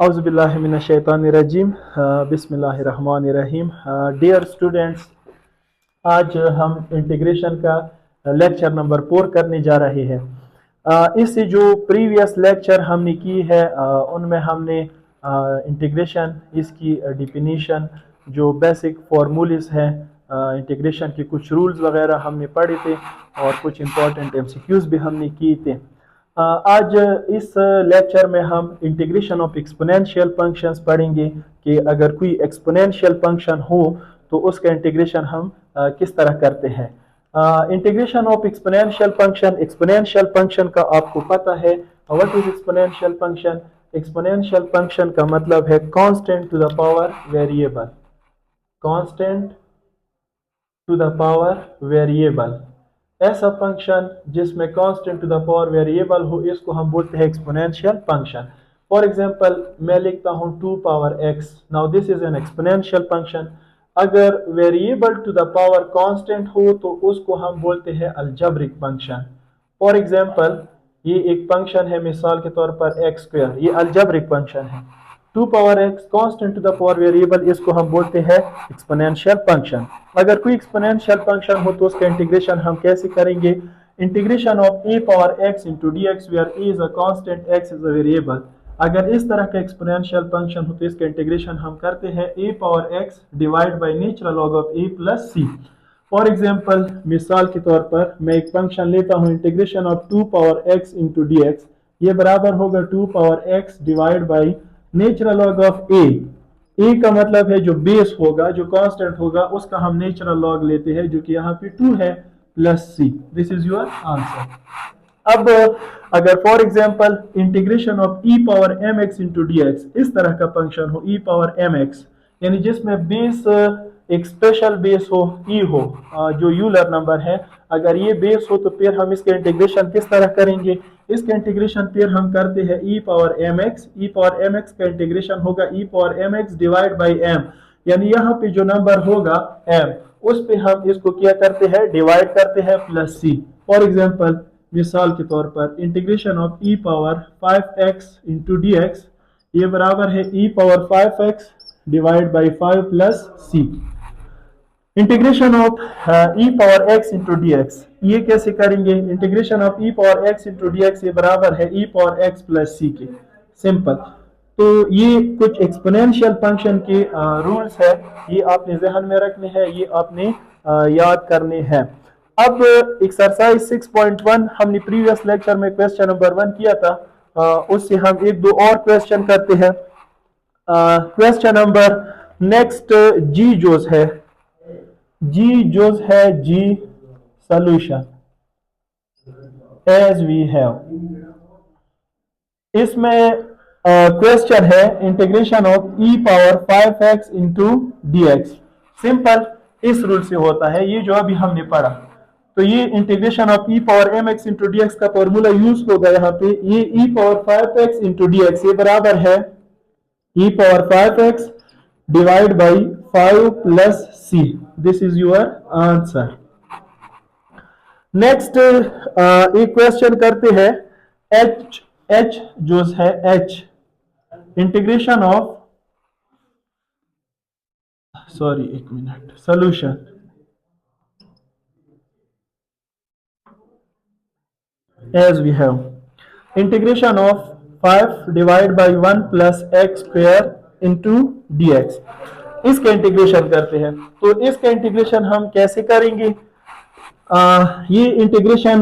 औज़ुबिल्लाहिमिनश्शैतानिर्रजीम बिस्मिल्लाहिर्रहमानिर्रहीम। Dear students, आज हम इंटीग्रेशन का लेक्चर नंबर 4 करने जा रहे हैं। इससे जो प्रीवियस लेक्चर हमने की है उनमें हमने इंटीग्रेशन, इसकी डिफिनीशन, जो बेसिक फार्मूलेस हैं इंटीग्रेशन के, कुछ रूल्स वगैरह हमने पढ़े थे और कुछ इंपॉर्टेंट एमसीक्यूज भी हमने किए थे। आज इस लेक्चर में हम इंटीग्रेशन ऑफ एक्सपोनेंशियल फंक्शंस पढ़ेंगे कि अगर कोई एक्सपोनेंशियल फंक्शन हो तो उसका इंटीग्रेशन हम किस तरह करते हैं। इंटीग्रेशन ऑफ एक्सपोनेंशियल फंक्शन का आपको पता है। What is exponential function? Exponential function का मतलब है constant to the power variable. Constant to the power variable, ऐसा फंक्शन जिसमें constant to the power variable हो, इसको हम बोलते हैं एक्सपोनेंशियल फंक्शन। फॉर एग्जांपल, मैं लिखता हूं 2 power x। Now this is an exponential function. अगर variable to the power constant हो तो उसको हम बोलते हैं अलजेब्रिक फंक्शन। फॉर एग्जांपल, ये एक फंक्शन है, मिसाल के तौर पर एक्स स्क्वायर, ये अलजेब्रिक फंक्शन है। 2 power x constant to the power variable, इसको हम बोलते हैं एक्सपोनेंशियल फंक्शन। अगर कोई एक्सपोनेंशियल फंक्शन हो तो उसका इंटीग्रेशन हम कैसे करेंगे? Integration of a power x into D x, where a is a constant, x is a variable. अगर इस तरह का एक्सपोनेंशियल फंक्शन हो तो इसका इंटीग्रेशन हम करते हैं a power x divide by natural log of a plus c। For example, मिसाल के तौर पर मैं एक फंक्शन लेता हूं, integration of 2 power x into D x, ये बराबर होगा 2 power x divide by natural log of A का मतलब है जो बेस होगा, जो कांस्टेंट होगा, उसका हम नेचुरल लॉग लेते हैं, जो कि यहाँ पे 2 है, plus C. This is your answer. अब अगर for example integration of E power M x into D x, इस तरह का फंक्शन हो, ई पावर एम एक्स, यानी जिसमें बेस एक स्पेशल बेस हो, ई हो, जो यूलर नंबर है, अगर ये बेस हो तो फिर हम इसके इंटीग्रेशन किस तरह करेंगे? इसके इंटीग्रेशन फिर हम करते हैं E power M X. E power M X का इंटीग्रेशन होगा E power M X divide by M, यानी यहाँ पे जो नंबर होगा एम, उस पे हम इसको क्या करते हैं? डिवाइड करते हैं, प्लस सी। फॉर एग्जाम्पल, मिसाल के तौर पर integration of E power 5x into D x, ये बराबर है E power 5x divide by 5 plus C. Integration of E power x into D x, ये कैसे करेंगे? Integration of E power x into D x, ये बराबर है E power x plus C के। सिंपल। तो ये कुछ एक्सपोनेंशियल फंक्शन के रूल्स है, ये आपने जहन में रखने हैं, ये आपने याद करने हैं। अब एक्सरसाइज 6.1 हमने प्रीवियस लेक्चर में क्वेश्चन नंबर 1 किया था, उससे हम एक दो और क्वेश्चन करते हैं। क्वेश्चन नंबर नेक्स्ट जी जोज है, जी सॉल्यूशन एज वी हैव। इसमें क्वेश्चन है integration of E power 5x into D x. Simple, इस रूल से होता है, ये जो अभी हमने पढ़ा। तो ये integration of E power M x into D X का फॉर्मूला यूज होगा यहाँ पे। ये E power 5x into D x, ये बराबर है E power 5x divide by 5 plus C. This is your answer. Next एक क्वेश्चन करते हैं, एच जो है एच, इंटीग्रेशन ऑफ, सॉरी एक minute, solution as we have integration of 5 divide by 1 plus x square into D X, इसका integration करते हैं। तो इसका इंटीग्रेशन हम कैसे करेंगे? ये इंटीग्रेशन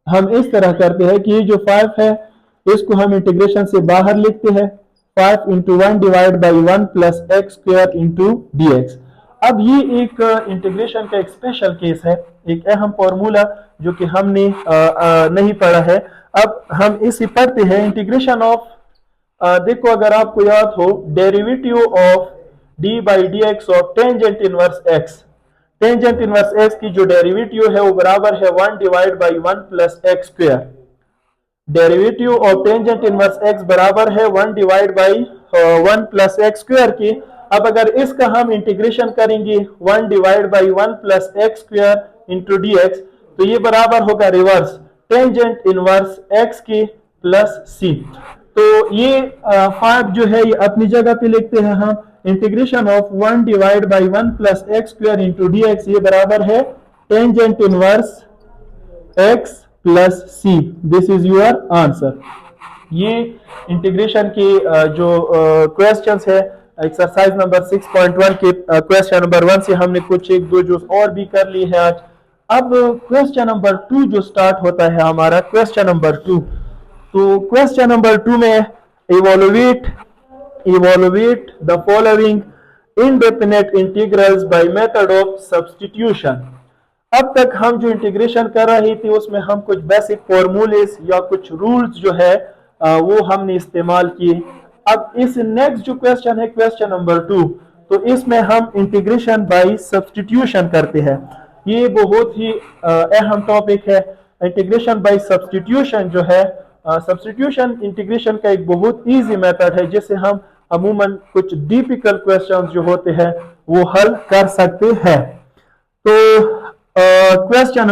हम इस तरह करते हैं कि ये जो 5 है, इसको हम इंटीग्रेशन से बाहर लिखते हैं, 5 into 1 divide by 1 plus x square into D x. अब ये एक इंटीग्रेशन का एक स्पेशल केस है, एक अहम फॉर्मूला जो कि हमने नहीं पढ़ा है। अब हम इसे पढ़ते हैं, इंटीग्रेशन ऑफ, देखो अगर आपको याद हो, derivative of D by d x of tangent inverse x, tangent inverse x की जो डेरिवेटिव है वो बराबर है 1 divide by 1 plus x square. Derivative of tangent inverse x बराबर है 1 divide by 1 plus x square की। अब अगर इसका हम इंटीग्रेशन करेंगे 1 divide by 1 plus x square into D x, तो ये बराबर होगा रिवर्स टेंजेंट इनवर्स एक्स की प्लस सी। तो ये 5 जो है ये अपनी जगह पे लिखते हैं हम। Integration of 1 divide by 1 plus x square into D x, ये बराबर है tangent inverse x plus C. This is your answer. ये इंटीग्रेशन की जो क्वेश्चंस है एक्सरसाइज नंबर 6.1 के क्वेश्चन नंबर 1 से हमने कुछ एक दो जो और भी कर ली है आज। अब क्वेश्चन नंबर 2 जो स्टार्ट होता है हमारा क्वेश्चन नंबर 2। तो क्वेश्चन नंबर 2 में evaluate the following indefinite integrals by method of substitution. अब तक हम जो इंटीग्रेशन कर रहे थे उसमें हम कुछ बेसिक फॉर्मूलेस या कुछ रूल्स जो है वो हमने इस्तेमाल किए। अब इस नेक्स्ट जो क्वेश्चन है क्वेश्चन नंबर 2, तो इसमें हम इंटीग्रेशन बाय सब्स्टिट्यूशन करते हैं। ये बहुत ही अहम टॉपिक है। इंटीग्रेशन बाय सब्स्टिट्यूशन जो है, सब्स्टिट्यूशन इंटीग्रेशन का एक बहुत इजी मेथड है जिससे हम अमूमन कुछ डिफिकल्ट क्वेश्चंस जो होते हैं वो हल कर सकते हैं। तो क्वेश्चन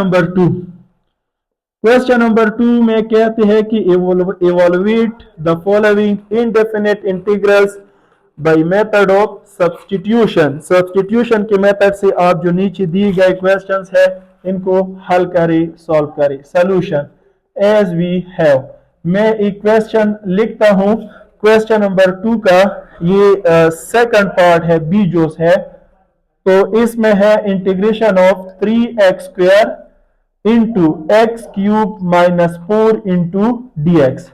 नंबर 2 में कहते हैं कि evaluate the following indefinite integrals by method of substitution. Substitution के मेथड से आप जो नीचे दिए गए क्वेश्चंस है इनको हल करें, सॉल्व करें। सॉल्यूशन एज वी हैव, मैं एक क्वेश्चन लिखता हूं क्वेश्चन नंबर 2 का। ये सेकंड पार्ट है, बी जो है, तो इसमें है integration of 3x square into X cube minus 4 into D x.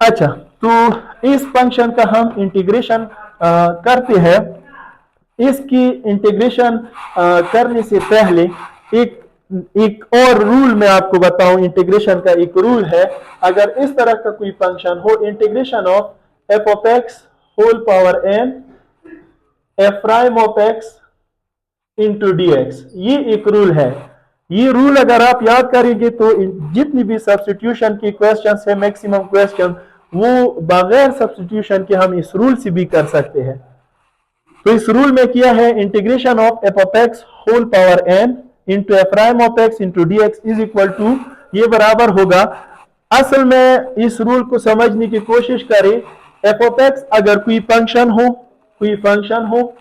अच्छा, तो इस फंक्शन का हम इंटीग्रेशन करते हैं। इसकी इंटीग्रेशन करने से पहले एक और रूल मैं आपको बताऊं। इंटीग्रेशन का एक रूल है, अगर इस तरह का कोई फंक्शन हो, integration of f of x whole power n f prime of x into D x, ये एक रूल है। ये रूल अगर आप याद करेंगे तो जितनी भी सब्स्टिट्यूशन की क्वेश्चन है, मैक्सिमम क्वेश्चन वो बगैर सब्स्टिट्यूशन के हम इस रूल से भी कर सकते हैं। तो इस रूल में किया है integration of f of x whole power N into f prime of x into D x is equal to, ये बराबर होगा। असल में इस रूल को समझने की कोशिश करें। एफ ऑफ एक्स अगर कोई फंक्शन हो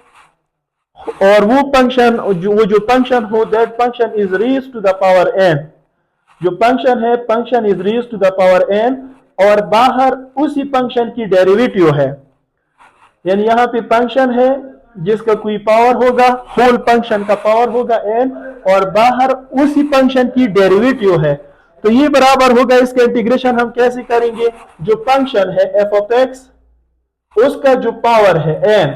और वो फंक्शन हो that function is raised to the power n, जो फंक्शन है function is raised to the power n, और बाहर उसी फंक्शन की डेरिवेटिव है। यानी यहां पे फंक्शन है जिसका कोई पावर होगा, होल फंक्शन का पावर होगा एन, और बाहर उसी फंक्शन की डेरिवेटिव है। तो ये बराबर होगा, इसका इंटीग्रेशन हम कैसे करेंगे, जो फंक्शन है एफ ऑफ एक्स उसका जो पावर है एन,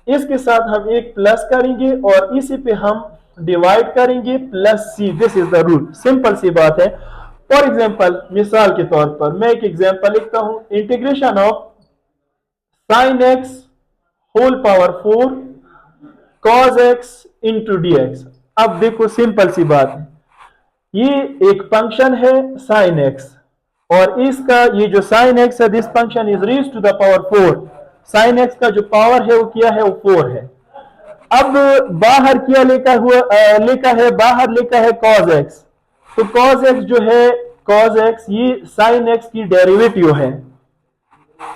इसके साथ हम एक प्लस करेंगे और इसी पे हम डिवाइड करेंगे plus C. This is the rule, simple सी बात है। फॉर एग्जांपल, मिसाल के तौर पर मैं एक एग्जांपल लिखता हूं, integration of sine x whole power 4 cos x into D x. अब देखो सिंपल सी बात है, ये एक फंक्शन है साइन एक्स और इसका ये जो साइन एक्स है this function is raised to the power 4। Sine x का जो पावर है वो क्या है, वो 4 है। अब बाहर क्या बाहर लिखा है cos x, तो cos x जो है cos x ये sin x की डेरिवेटिव है।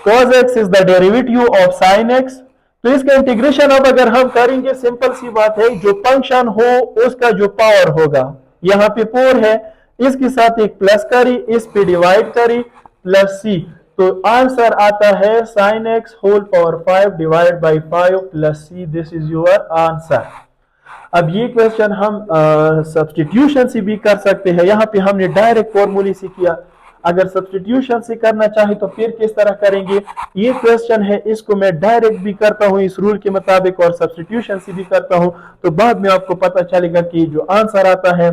cos x is the derivative of sin x। तो इसका इंटीग्रेशन अब अगर हम करेंगे, सिंपल सी बात है, जो फंक्शन हो उसका जो पावर होगा, यहाँ पे 4 है, इसके साथ एक प्लस करी, इस पे डिवाइड करी प्लस सी, तो आंसर आता है sin x whole power 5 divide by 5 plus C. This is your answer. अब ये क्वेश्चन हम सब्स्टिट्यूशन से भी कर सकते हैं। यहाँ पे हमने डायरेक्ट फॉर्मूले से किया, अगर सब्स्टिट्यूशन से करना चाहे तो फिर किस तरह करेंगे। ये क्वेश्चन है, इसको मैं डायरेक्ट भी करता हूँ इस रूल के मुताबिक और सब्स्टिट्यूशन से भी करता हूँ, तो बाद में आपको पता चलेगा कि जो आंसर आता है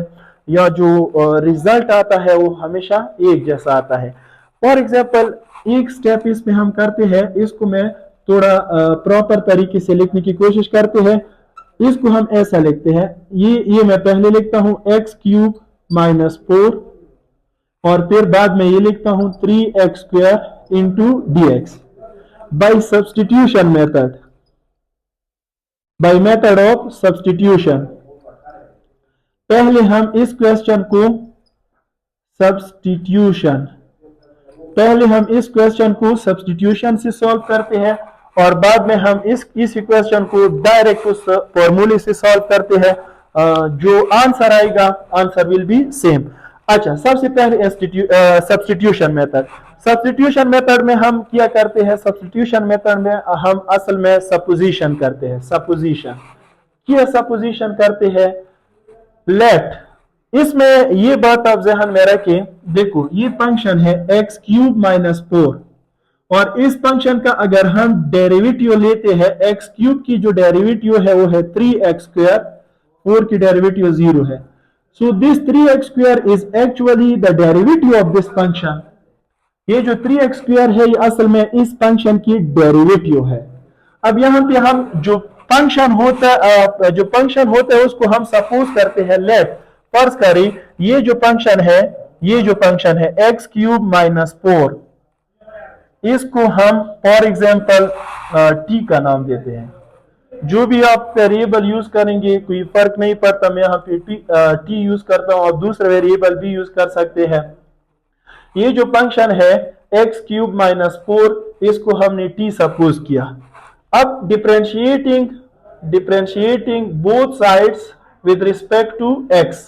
या जो रिजल्ट आता है वो हमेशा एक जैसा आता है। फॉर एग्जाम्पल, एक स्टेप इसमें हम करते हैं, इसको मैं थोड़ा प्रॉपर तरीके से लिखने की कोशिश करते हैं। इसको हम ऐसा लिखते हैं, ये मैं पहले लिखता हूं एक्स क्यूब माइनस 4 और फिर बाद में ये लिखता हूं 3x square into D x by substitution method, by method of substitution. पहले हम इस क्वेश्चन को सब्स्टिट्यूशन पहले हम इस क्वेश्चन को सब्स्टिट्यूशन से सॉल्व करते हैं और बाद में हम इस इक्वेशन को डायरेक्ट उस फॉर्मूले से सॉल्व करते हैं। जो आंसर आएगा, आंसर विल बी सेम। अच्छा, सबसे पहले सब्स्टिट्यूशन मेथड। सब्स्टिट्यूशन मेथड में हम क्या करते हैं? सब्स्टिट्यूशन मेथड में हम असल में सपोजिशन करते हैं। सपोजिशन करते हैं। लेट, इसमें ये बात आप जहन में रखें, देखो ये फंक्शन है एक्स क्यूब माइनस 4 और इस फंक्शन का अगर हम डेरिवेटिव लेते हैं, एक्स क्यूब की जो डेरिवेटिव है वो है 3x², 4 की डेरिवेटिव 0 है। So this 3x² is actually the derivative of this function. ये जो 3x² है ये असल में इस फंक्शन की डेरिवेटिव है। अब यहां पे हम जो फंक्शन होता है उसको हम सपोज करते हैं। लेट, फर्ज करें ये जो फंक्शन है एक्स क्यूब माइनस 4, इसको हम फॉर एग्जाम्पल टी का नाम देते हैं। जो भी आप वेरिएबल यूज करेंगे कोई फर्क नहीं पड़ता, मैं यहाँ पे टी यूज करता हूं, आप दूसरा वेरिएबल भी यूज कर सकते हैं। ये जो फंक्शन है एक्स क्यूब माइनस 4, इसको हमने टी सपोज किया। अब differentiating both sides with respect to x,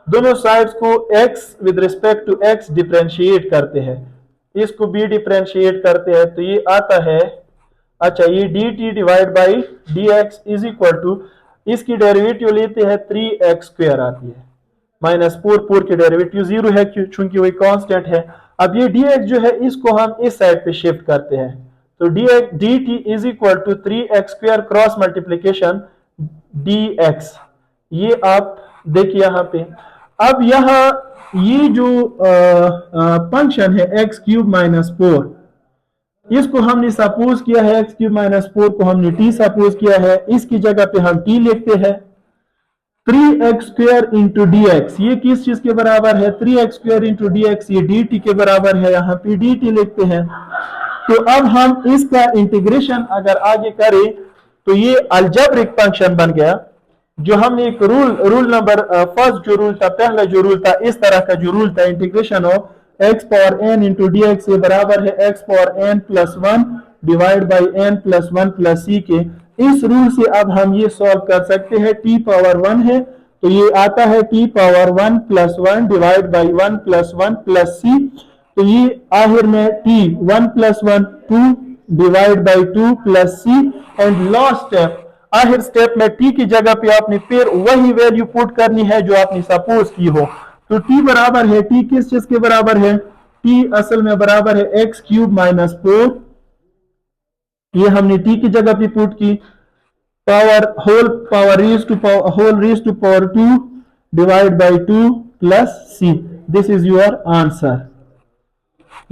दोनों साइड्स को x with respect to x differentiate करते हैं, इसको भी डिफरेंशिएट करते हैं, तो ये आता है, अच्छा ये dt divide by dx is equal to, इसकी डेरिवेटिव लेते हैं 3x² आती है, माइनस 4 की डेरिवेटिव 0 है चूंकि वही कांस्टेंट है। अब ये dx जो है इसको हम इस साइड पे शिफ्ट करते हैं, तो dt is equal to 3x² cross multiplication dx। ये आप देखिए यहां पे। अब यहां ये जो फंक्शन है एक्स क्यूब माइनस 4, इसको हमने सपोज किया है, एक्स क्यूब माइनस 4 को हमने टी सपोज किया है, इसकी जगह पे हम टी लिखते हैं। 3x² इंटू डी एक्स, ये किस चीज के बराबर है? 3x² इंटू डी एक्स, ये डी टी के बराबर है, यहाँ पे डी टी लिखते हैं। तो अब हम इसका इंटीग्रेशन अगर आगे करें तो ये अलजेब्रिक फंक्शन बन गया। जो हमने एक रूल नंबर फर्स्ट जो रूल था, पहला जो रूल था, इस तरह का जो रूल था, integration of X power N into D X बराबर है X power N plus 1 divide by N plus 1 plus C के। इस रूल से अब हम ये सॉल्व कर सकते हैं। टी पावर 1 है तो ये आता है T power 1 plus 1 divide by 1 plus 1 plus C, तो ये आखिर में T 1 plus 1 2 divide by 2 plus C, and last step, आखिर स्टेप में टी की जगह पे आपने फिर वही वैल्यू पुट करनी है जो आपने सपोज की हो। तो टी बराबर है, टी किस चीज के बराबर है? टी असल में बराबर है एक्स क्यूब माइनस 4, ये हमने टी की जगह पे पुट की, whole raise to power 2 divide by 2 plus C. This is your answer.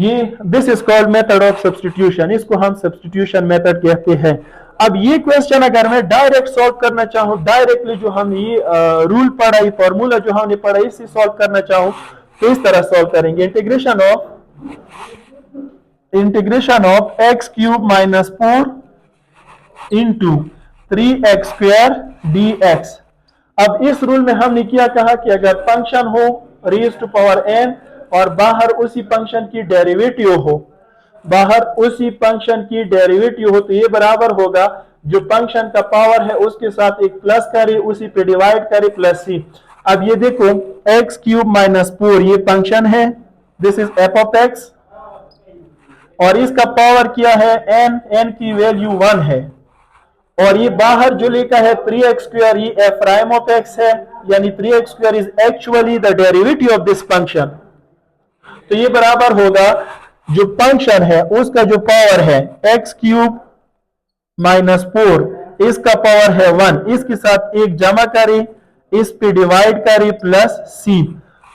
This is called method of substitution, इसको हम सब्स्टिट्यूशन मेथड कहते हैं। अब ये क्वेश्चन अगर मैं डायरेक्ट सॉल्व करना चाहूं, डायरेक्टली जो हम ये रूल पढ़ा, ये फॉर्मूला जो हमने पढ़ा, इससे सॉल्व करना चाहूं तो इस तरह सॉल्व करेंगे। Integration of x cube minus 4 into 3x² dx। अब इस रूल में हमने क्या कहा कि अगर फंक्शन हो रेज टू पावर n और बाहर उसी फंक्शन की डेरिवेटिव हो, तो ये बराबर होगा जो फंक्शन का पावर है उसके साथ एक प्लस करे, उसी पे डिवाइड करे, प्लस सी। अब ये देखो एक्स क्यूब माइनस 4 ये फंक्शन है, this is F of x, और इसका पावर क्या है? n की वैल्यू 1 है, और ये बाहर जो लिखा है 3x², ये एफ प्राइम ऑफ एक्स है, यानी 3x² is actually the derivative of this function. तो ये बराबर होगा जो फंक्शन है उसका जो पावर है एक्स क्यूब माइनस 4, इसका पावर है 1, इसके साथ एक जमा करें, इस पे डिवाइड करें, प्लस सी।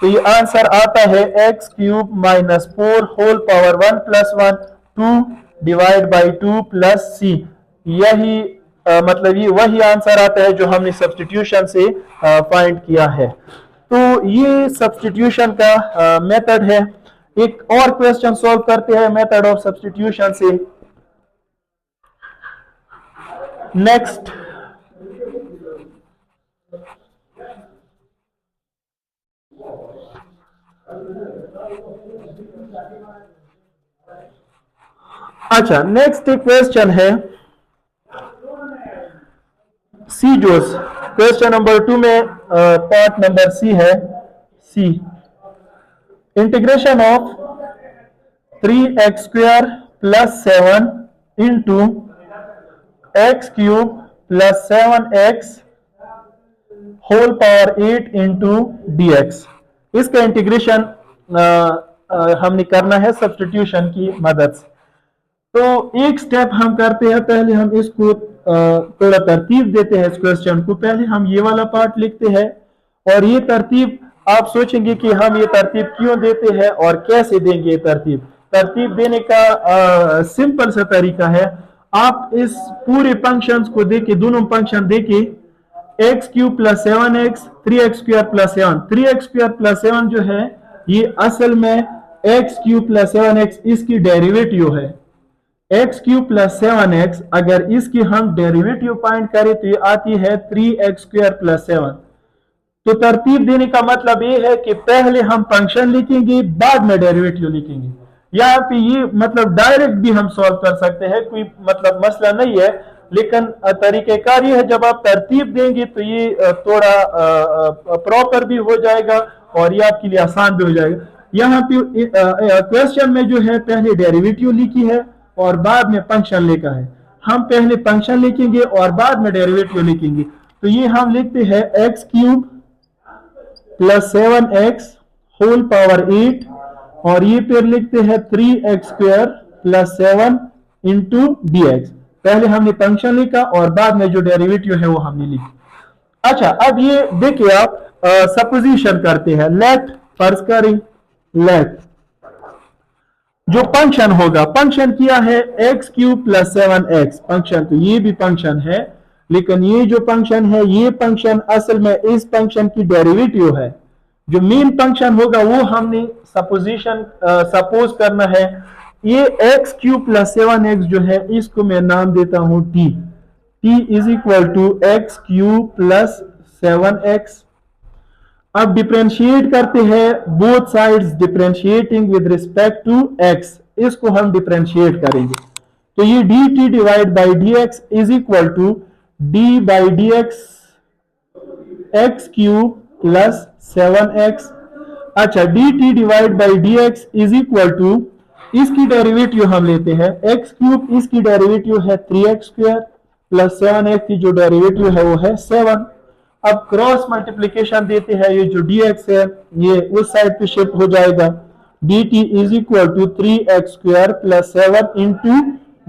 तो ये आंसर आता है x cube minus 4 whole power 1 plus 1 2 divide by 2 plus C. यही मतलब ये वही आंसर आता है जो हमने सब्स्टिट्यूशन से फाइंड किया है। तो ये सब्स्टिट्यूशन का मेथड है। एक और क्वेश्चन सॉल्व करते हैं मेथड ऑफ सब्स्टिट्यूशन से। नेक्स्ट, अच्छा, नेक्स्ट क्वेश्चन है सी जोस। क्वेश्चन नंबर 2 में पार्ट नंबर सी है। C, integration of 3x square plus 7 into X cube plus 7x whole power 8 into D X. इसका इंटीग्रेशन हमने करना है सब्सटीट्यूशन की मदद से। तो एक स्टेप हम करते हैं, पहले हम इसको थोड़ा तरतीब देते हैं इस क्वेश्चन को। पहले हम ये वाला पार्ट लिखते हैं, और ये तरतीब आप सोचेंगे कि हम ये तरतीब क्यों देते हैं और कैसे देंगे। ये तरतीब तरतीब देने का सिंपल सा तरीका है। आप इस पूरे फंक्शंस को देके, दोनों फंक्शन देके, x cube plus 7x, 3x square plus 7, 3x square plus 7 जो है ये असल में एक्स क्यूब प्लस 7x इसकी डेरिवेटिव है। एक्स क्यूब प्लस 7x अगर इसकी हम डेरिवेटिव फाइंड करें तो ये आती है 3x स्क्वायर प्लस 7। तो तरतीब देने का मतलब ये है कि पहले हम फंक्शन लिखेंगे, बाद में डेरिवेटिव लिखेंगे। यहाँ पे ये मतलब डायरेक्ट भी हम सॉल्व कर सकते हैं, कोई मतलब मसला नहीं है, लेकिन तरीकेकार ये है जब आप तरतीब देंगे तो ये थोड़ा प्रॉपर भी हो जाएगा और ये आपके लिए आसान भी हो जाएगा। यहाँ पे क्वेश्चन में जो है पहले डेरिवेटिव लिखी है और बाद में फंक्शन लिखा है। हम पहले फंक्शन लिखेंगे और बाद में डेरिवेटिव लिखेंगे। तो ये हम लिखते हैं x cube plus 7x whole power 8, और ये फिर लिखते हैं 3x square plus 7 into D x. पहले हमने फंक्शन लिखा और बाद में जो डेरिवेटिव है वो हमने लिखी। अच्छा, अब ये देखिए आप सपोजिशन करते हैं। लेट फर्ज करें, लेट जो फंक्शन होगा, फंक्शन किया है x cube plus 7x function, तो ये भी फंक्शन है, लेकिन ये जो फंक्शन है ये फंक्शन असल में इस फंक्शन की डेरिवेटिव है। जो मेन फंक्शन होगा वो हमने सपोजिशन सपोज करना है। ये एक्स क्यूब प्लस 7x जो है इसको मैं नाम देता हूं t। t is equal to x cube plus 7x। अब डिफरेंशिएट करते हैं, both sides differentiating with respect to x, इसको हम डिफरेंशिएट करेंगे। तो ये dt divide by d x is equal to d by d x x cube plus 7x। अच्छा, dt divide by d x is equal to, इसकी derivative हम लेते हैं एक्स क्यूब, इसकी डेरिवेटिव है 3x स्क्वायर प्लस 7x की जो derivative है वो है 7। अब क्रॉस मल्टीप्लीकेशन देते हैं, ये जो dx है ये उस साइड पे शिफ्ट हो जाएगा। dt is equal to 3x square plus 7 into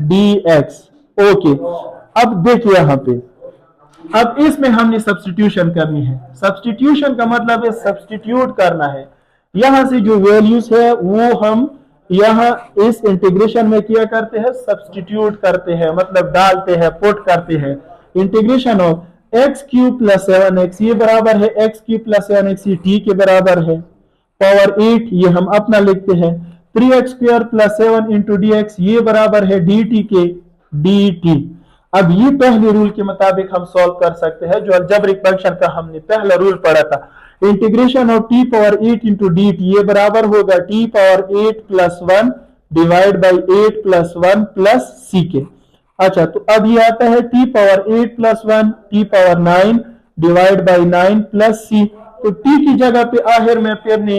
dx। Okay, अब देखिए यहाँ पे, अब इसमें हमने सब्स्टिट्यूशन करनी है। सब्स्टिट्यूशन का मतलब है सब्स्टिट्यूट करना है। यहां से जो वैल्यूज है वो हम यहां इस इंटीग्रेशन में किया करते हैं, सब्स्टिट्यूट करते हैं, मतलब डालते हैं, पुट करते हैं। Integration of x cube plus 7x ये बराबर है एक्स क्यूब प्लस 7x, ये t के बराबर है, पावर 8 ये हम अपना लिखते हैं। 3x square plus 7 into D x ये बराबर है dt के dt। अब ये पहले रूल के मुताबिक हम सॉल्व कर सकते हैं, जो अलजेब्रिक फंक्शन का हमने पहला रूल पढ़ा था। Integration of t power 8 into D T ये बराबर होगा t power 8 plus 1 divide by 8 plus 1 plus c के। अच्छा, तो अब ये आता है t power 8 plus 1 t power 9 divide by 9 plus c। तो t की जगह पे आखिर में फिर ने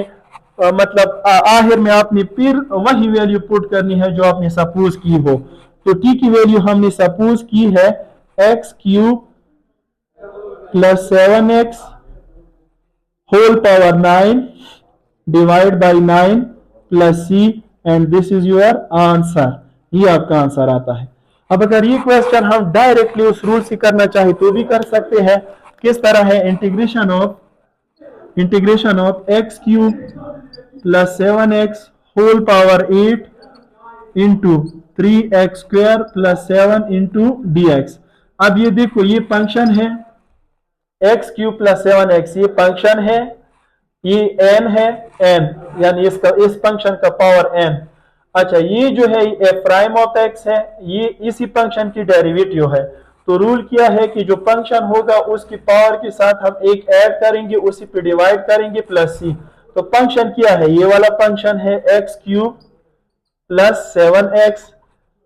मतलब आखिर में आपने फिर वही वैल्यू पुट करनी है जो आपने सपोज की हो। तो t की वैल्यू हमने सपोज की है x cube plus 7x whole power 9 divide by 9 plus c, and this is your answer. ये आपका आंसर आता है। अब अगर ये क्वेश्चन हम डायरेक्टली उस रूल से करना चाहे तो भी कर सकते हैं। किस तरह है, integration of x cube plus 7x whole power 8 into 3x square plus 7 into D x. अब ये देखो, ये फंक्शन है एक्स क्यूब प्लस 7x, ये फंक्शन है, ये n है, n यानी इसका इस फंक्शन का पावर n। अच्छा, ये जो है एफ प्राइम ऑफ एक्स है, ये इसी फंक्शन की डेरिवेटिव है। तो रूल क्या है कि जो फंक्शन होगा उसकी पावर के साथ हम एक ऐड करेंगे, उसी पे डिवाइड करेंगे प्लस c। तो फंक्शन क्या है, ये वाला फंक्शन है एक्स क्यूब प्लस 7x।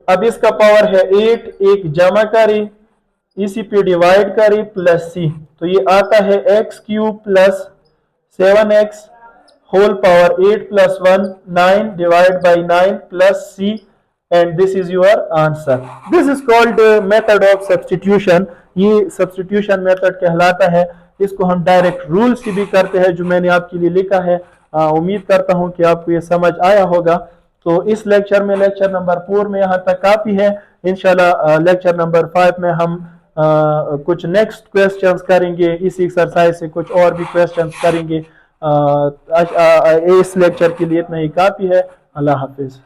अब इसका पावर है 8, एक जमा करें, इसी पे डिवाइड करें प्लस c, तो ये आता है x cube plus 7x whole power 8 plus 1 9 divided by 9 plus c, and this is your answer. This is called method of substitution. ये substitution method कहलाता है। इसको हम डायरेक्ट रूल से भी करते हैं जो मैंने आपके लिए लिखा है। उम्मीद करता हूँ कि आपको ये समझ आया होगा। तो इस लेक्चर में, लेक्चर नंबर 4 में यहाँ तक काफ़ी है। इंशाल्लाह लेक्चर नंबर 5 में हम कुछ नेक्स्ट क्वेश्चंस करेंगे, इस एक्सरसाइज से कुछ और भी क्वेश्चंस करेंगे। इस लेक्चर के लिए इतना ही काफ़ी है। अल्लाह हाफिज़।